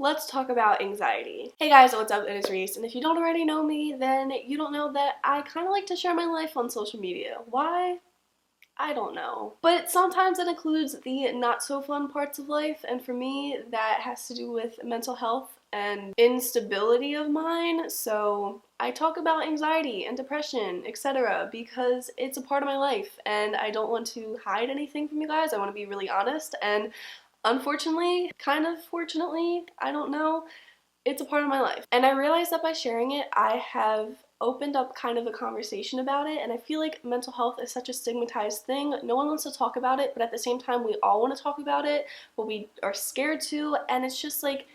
let's talk about anxiety. Hey guys, what's up? It is Reese, and if you don't already know me, then you don't know that I kind of like to share my life on social media. Why? I don't know. But sometimes it includes the not so fun parts of life, and for me, that has to do with mental health and instability of mine. So I talk about anxiety and depression, etc., because it's a part of my life, and I don't want to hide anything from you guys. I want to be really honest, and unfortunately, kind of fortunately, I don't know, it's a part of my life. And I realized that by sharing it, I have opened up kind of a conversation about it, and I feel like mental health is such a stigmatized thing. No one wants to talk about it, but at the same time, we all want to talk about it, but we are scared to, and it's just like,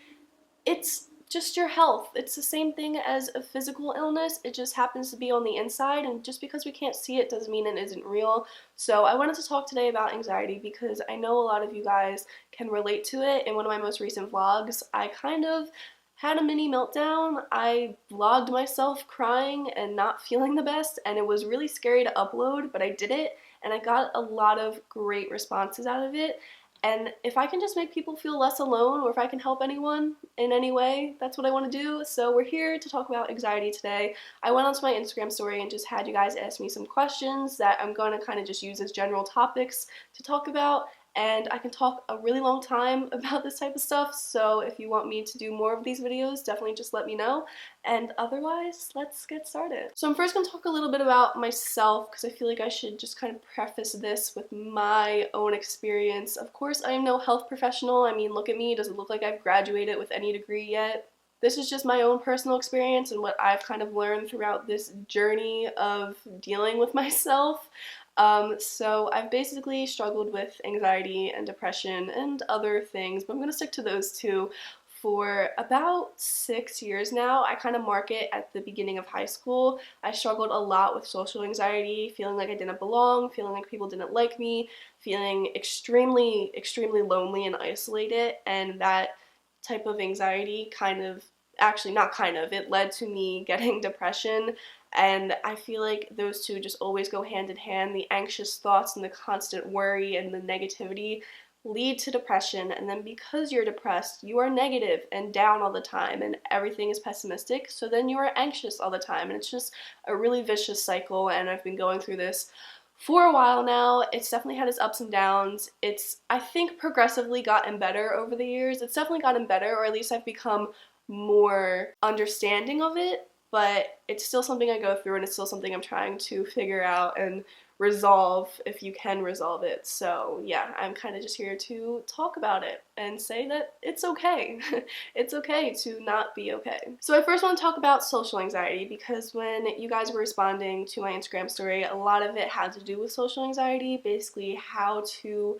it's just your health. It's the same thing as a physical illness. It just happens to be on the inside, and just because we can't see it doesn't mean it isn't real. So I wanted to talk today about anxiety because I know a lot of you guys can relate to it. In one of my most recent vlogs, I kind of had a mini meltdown. I vlogged myself crying and not feeling the best, and it was really scary to upload, but I did it, and I got a lot of great responses out of it. And if I can just make people feel less alone, or if I can help anyone in any way, that's what I want to do. So we're here to talk about anxiety today. I went onto my Instagram story and just had you guys ask me some questions that I'm going to kind of just use as general topics to talk about. And I can talk a really long time about this type of stuff, so if you want me to do more of these videos, definitely just let me know. And otherwise, let's get started. So I'm first going to talk a little bit about myself, because I feel like I should just kind of preface this with my own experience. Of course, I am no health professional. I mean, look at me. It doesn't look like I've graduated with any degree yet. This is just my own personal experience and what I've kind of learned throughout this journey of dealing with myself. So I've basically struggled with anxiety and depression and other things, but I'm going to stick to those two for about 6 years now. I kind of mark it at the beginning of high school. I struggled a lot with social anxiety, feeling like I didn't belong, feeling like people didn't like me, feeling extremely, extremely lonely and isolated, and that type of anxiety it led to me getting depression. And I feel like those two just always go hand in hand. The anxious thoughts and the constant worry and the negativity lead to depression, and then because you're depressed, you are negative and down all the time and everything is pessimistic, so then you are anxious all the time, and it's just a really vicious cycle. And I've been going through this for a while now. It's definitely had its ups and downs. It's, I think, progressively gotten better over the years. It's definitely gotten better, or at least I've become more understanding of it, but it's still something I go through, and it's still something I'm trying to figure out and resolve, if you can resolve it. So yeah, I'm kind of just here to talk about it and say that it's okay. It's okay to not be okay. So I first want to talk about social anxiety, because when you guys were responding to my Instagram story, a lot of it had to do with social anxiety, basically how to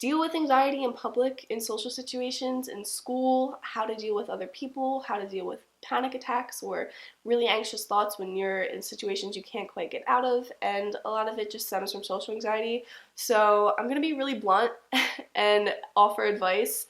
deal with anxiety in public, in social situations, in school, how to deal with other people, how to deal with panic attacks or really anxious thoughts when you're in situations you can't quite get out of, and a lot of it just stems from social anxiety. So I'm going to be really blunt and offer advice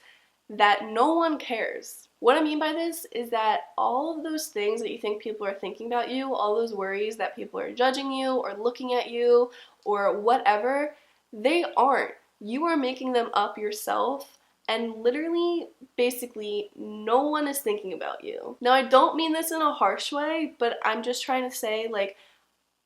that no one cares. What I mean by this is that all of those things that you think people are thinking about you, all those worries that people are judging you or looking at you or whatever, they aren't. You are making them up yourself, and literally, basically, no one is thinking about you. Now, I don't mean this in a harsh way, but I'm just trying to say, like,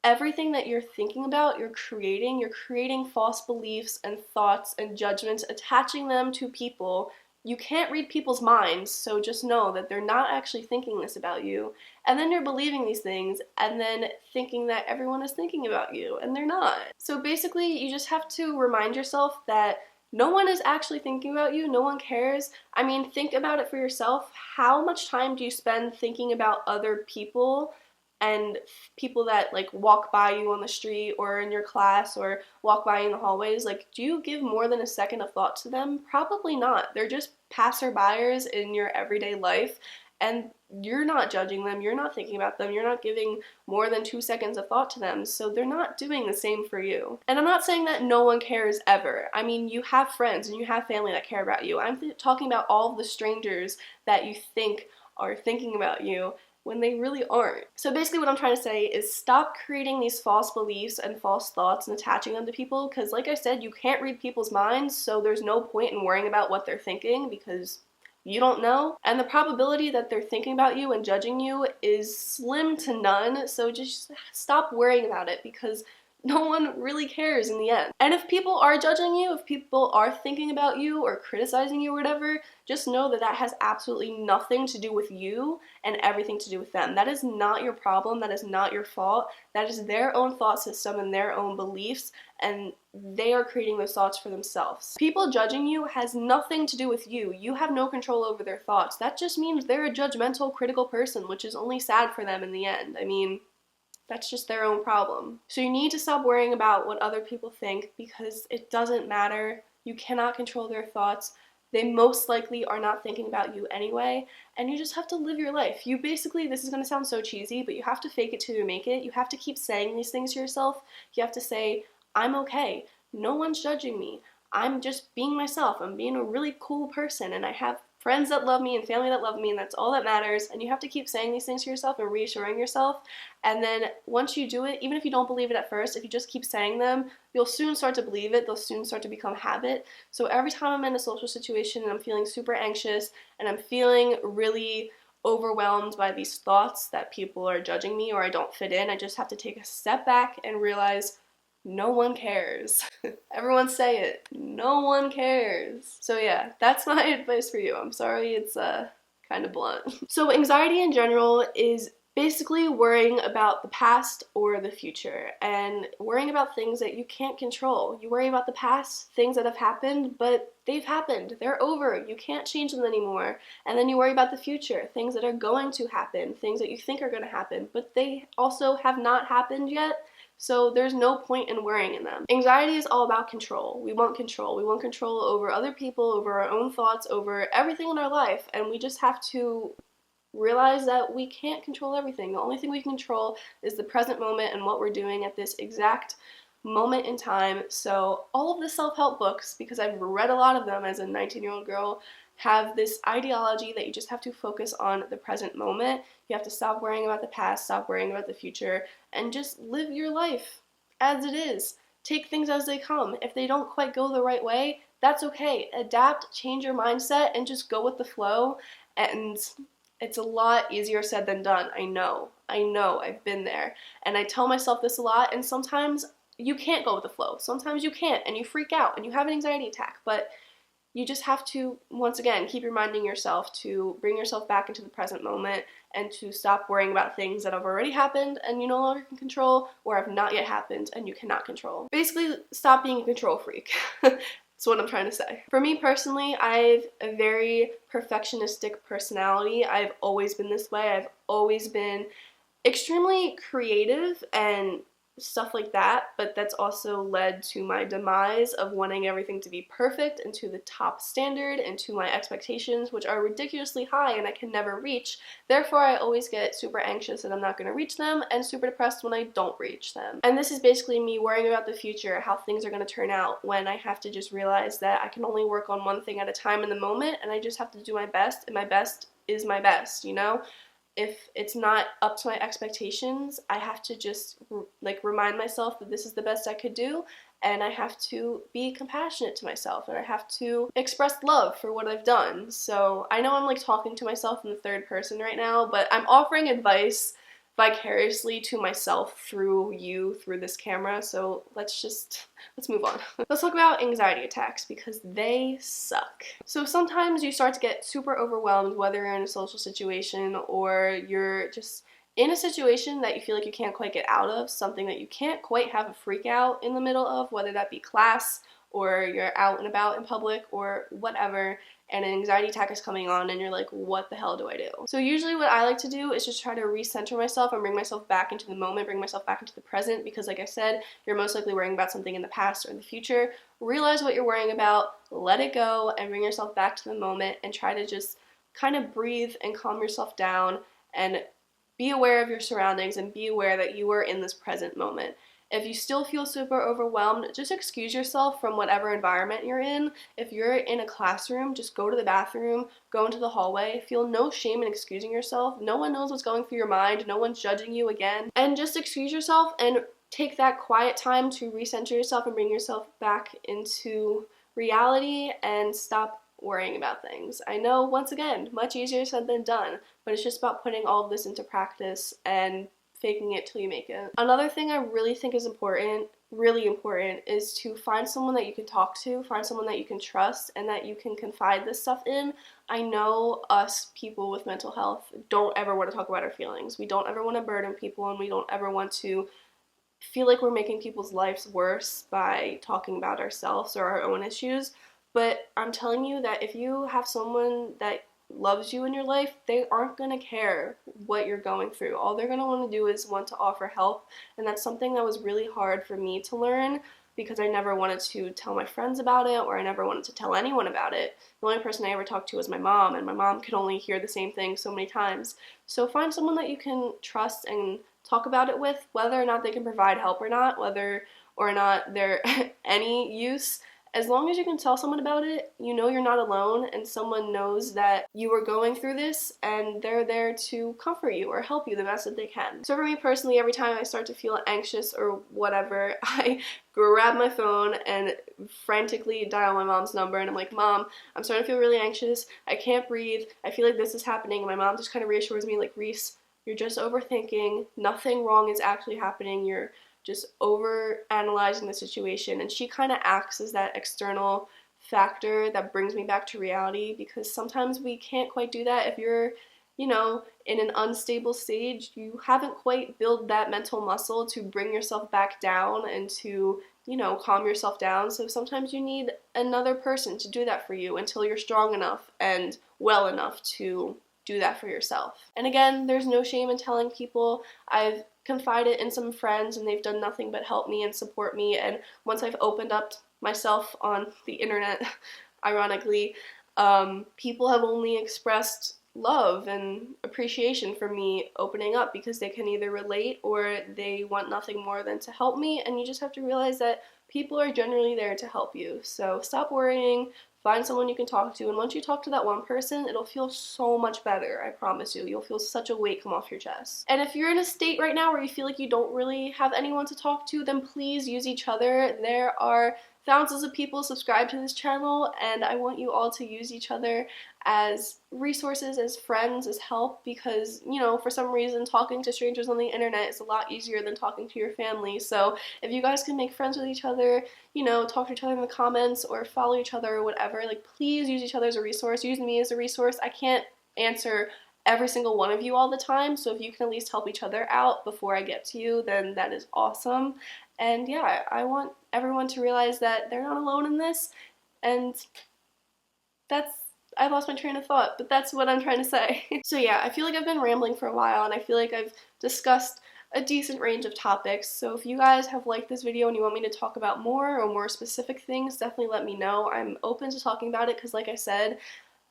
everything that you're thinking about, you're creating false beliefs and thoughts and judgments, attaching them to people. You can't read people's minds, so just know that they're not actually thinking this about you. And then you're believing these things and then thinking that everyone is thinking about you, and they're not. So basically, you just have to remind yourself that no one is actually thinking about you, no one cares. I mean, think about it for yourself. How much time do you spend thinking about other people and people that like walk by you on the street or in your class or walk by in the hallways? Like, do you give more than a second of thought to them? Probably not. They're just passerbyers in your everyday life, and you're not judging them, you're not thinking about them, you're not giving more than 2 seconds of thought to them, so they're not doing the same for you. And I'm not saying that no one cares ever. I mean, you have friends and you have family that care about you. I'm talking about all of the strangers that you think are thinking about you when they really aren't. So basically what I'm trying to say is stop creating these false beliefs and false thoughts and attaching them to people, because like I said, you can't read people's minds, so there's no point in worrying about what they're thinking, because You don't know, and the probability that they're thinking about you and judging you is slim to none, so just stop worrying about it because no one really cares in the end. And if people are judging you, if people are thinking about you or criticizing you or whatever, just know that that has absolutely nothing to do with you and everything to do with them. That is not your problem, that is not your fault, that is their own thought system and their own beliefs, and they are creating those thoughts for themselves. People judging you has nothing to do with you. You have no control over their thoughts. That just means they're a judgmental, critical person, which is only sad for them in the end. I mean, that's just their own problem. So you need to stop worrying about what other people think because it doesn't matter. You cannot control their thoughts. They most likely are not thinking about you anyway, and you just have to live your life. You basically, this is going to sound so cheesy, but you have to fake it till you make it. You have to keep saying these things to yourself. You have to say, I'm okay. No one's judging me. I'm just being myself. I'm being a really cool person, and I have friends that love me and family that love me, and that's all that matters. And you have to keep saying these things to yourself and reassuring yourself. And then once you do it, even if you don't believe it at first, if you just keep saying them, you'll soon start to believe it. They'll soon start to become habit. So every time I'm in a social situation and I'm feeling super anxious and I'm feeling really overwhelmed by these thoughts that people are judging me or I don't fit in, I just have to take a step back and realize no one cares. Everyone say it. No one cares. So yeah, that's my advice for you. I'm sorry it's kind of blunt. So anxiety in general is basically worrying about the past or the future and worrying about things that you can't control. You worry about the past, things that have happened, but they've happened. They're over. You can't change them anymore. And then you worry about the future, things that are going to happen, things that you think are going to happen, but they also have not happened yet. So there's no point in worrying in them. Anxiety is all about control. We want control. We want control over other people, over our own thoughts, over everything in our life. And we just have to realize that we can't control everything. The only thing we can control is the present moment and what we're doing at this exact moment in time. So all of the self-help books, because I've read a lot of them as a 19-year-old girl, have this ideology that you just have to focus on the present moment. You have to stop worrying about the past, stop worrying about the future, and just live your life as it is. Take things as they come. If they don't quite go the right way, that's okay. Adapt, change your mindset, and just go with the flow. And it's a lot easier said than done. I know, I've been there. And I tell myself this a lot, and sometimes you can't go with the flow. Sometimes you can't, and you freak out, and you have an anxiety attack, but you just have to, once again, keep reminding yourself to bring yourself back into the present moment and to stop worrying about things that have already happened and you no longer can control or have not yet happened and you cannot control. Basically, stop being a control freak. That's what I'm trying to say. For me personally, I have a very perfectionistic personality. I've always been this way. I've always been extremely creative and stuff like that, but that's also led to my demise of wanting everything to be perfect and to the top standard and to my expectations, which are ridiculously high and I can never reach. Therefore, I always get super anxious that I'm not going to reach them and super depressed when I don't reach them. And this is basically me worrying about the future, how things are going to turn out, when I have to just realize that I can only work on one thing at a time in the moment and I just have to do my best, and my best is my best, you know? If it's not up to my expectations, I have to just remind myself that this is the best I could do, and I have to be compassionate to myself, and I have to express love for what I've done. So I know I'm talking to myself in the third person right now, but I'm offering advice vicariously to myself through this camera, so let's move on. Let's talk about anxiety attacks because they suck. So sometimes you start to get super overwhelmed, whether you're in a social situation or you're just in a situation that you feel like you can't quite get out of, something that you can't quite have a freak out in the middle of, whether that be class or you're out and about in public or whatever, and an anxiety attack is coming on and you're like, what the hell do I do? So usually what I like to do is just try to recenter myself and bring myself back into the moment, bring myself back into the present, because like I said, you're most likely worrying about something in the past or in the future. Realize what you're worrying about, let it go, and bring yourself back to the moment and try to just kind of breathe and calm yourself down and be aware of your surroundings and be aware that you are in this present moment. If you still feel super overwhelmed, just excuse yourself from whatever environment you're in. If you're in a classroom, just go to the bathroom, go into the hallway. Feel no shame in excusing yourself. No one knows what's going through your mind. No one's judging you again. And just excuse yourself and take that quiet time to recenter yourself and bring yourself back into reality and stop worrying about things. I know, once again, much easier said than done, but it's just about putting all of this into practice and faking it till you make it. Another thing I really think is important, really important, is to find someone that you can talk to, find someone that you can trust, and that you can confide this stuff in. I know us people with mental health don't ever want to talk about our feelings. We don't ever want to burden people, and we don't ever want to feel like we're making people's lives worse by talking about ourselves or our own issues. But I'm telling you that if you have someone that loves you in your life, they aren't going to care what you're going through. All they're going to want to do is want to offer help, and that's something that was really hard for me to learn because I never wanted to tell my friends about it, or I never wanted to tell anyone about it. The only person I ever talked to was my mom, and my mom could only hear the same thing so many times. So find someone that you can trust and talk about it with, whether or not they can provide help or not, whether or not they're any use. As long as you can tell someone about it, you know you're not alone, and someone knows that you are going through this, and they're there to comfort you or help you the best that they can. So for me personally, every time I start to feel anxious or whatever, I grab my phone and frantically dial my mom's number, and I'm like, Mom, I'm starting to feel really anxious, I can't breathe, I feel like this is happening, and my mom just kind of reassures me, like, Reese, you're just overthinking, nothing wrong is actually happening, you're just over analyzing the situation. And she kind of acts as that external factor that brings me back to reality, because sometimes we can't quite do that. If you're, in an unstable stage, you haven't quite built that mental muscle to bring yourself back down and to, calm yourself down. So sometimes you need another person to do that for you until you're strong enough and well enough to do that for yourself. And again, there's no shame in telling people. I've confided in some friends and they've done nothing but help me and support me, and once I've opened up myself on the internet, ironically, people have only expressed love and appreciation for me opening up, because they can either relate or they want nothing more than to help me, and you just have to realize that people are generally there to help you. So stop worrying, find someone you can talk to, and once you talk to that one person, it'll feel so much better, I promise you. You'll feel such a weight come off your chest. And if you're in a state right now where you feel like you don't really have anyone to talk to, then please use each other. There are thousands of people subscribed to this channel, and I want you all to use each other as resources, as friends, as help, because, for some reason, talking to strangers on the internet is a lot easier than talking to your family. So if you guys can make friends with each other, talk to each other in the comments or follow each other or whatever, like, please use each other as a resource. Use me as a resource. I can't answer every single one of you all the time, so if you can at least help each other out before I get to you, then that is awesome. And yeah, I want everyone to realize that they're not alone in this, and I lost my train of thought, but that's what I'm trying to say. So yeah, I feel like I've been rambling for a while, and I feel like I've discussed a decent range of topics. So if you guys have liked this video and you want me to talk about more or more specific things, definitely let me know. I'm open to talking about it because, like I said,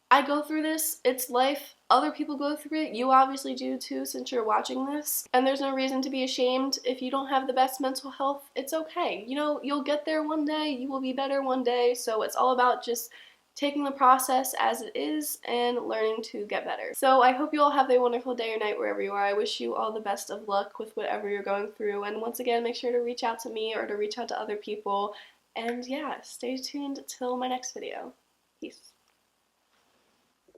I go through this. It's life. Other people go through it. You obviously do too, since you're watching this. And there's no reason to be ashamed. If you don't have the best mental health, it's okay. You'll get there one day. You will be better one day. So it's all about just taking the process as it is and learning to get better. So I hope you all have a wonderful day or night wherever you are. I wish you all the best of luck with whatever you're going through. And once again, make sure to reach out to me or to reach out to other people. And yeah, stay tuned till my next video. Peace.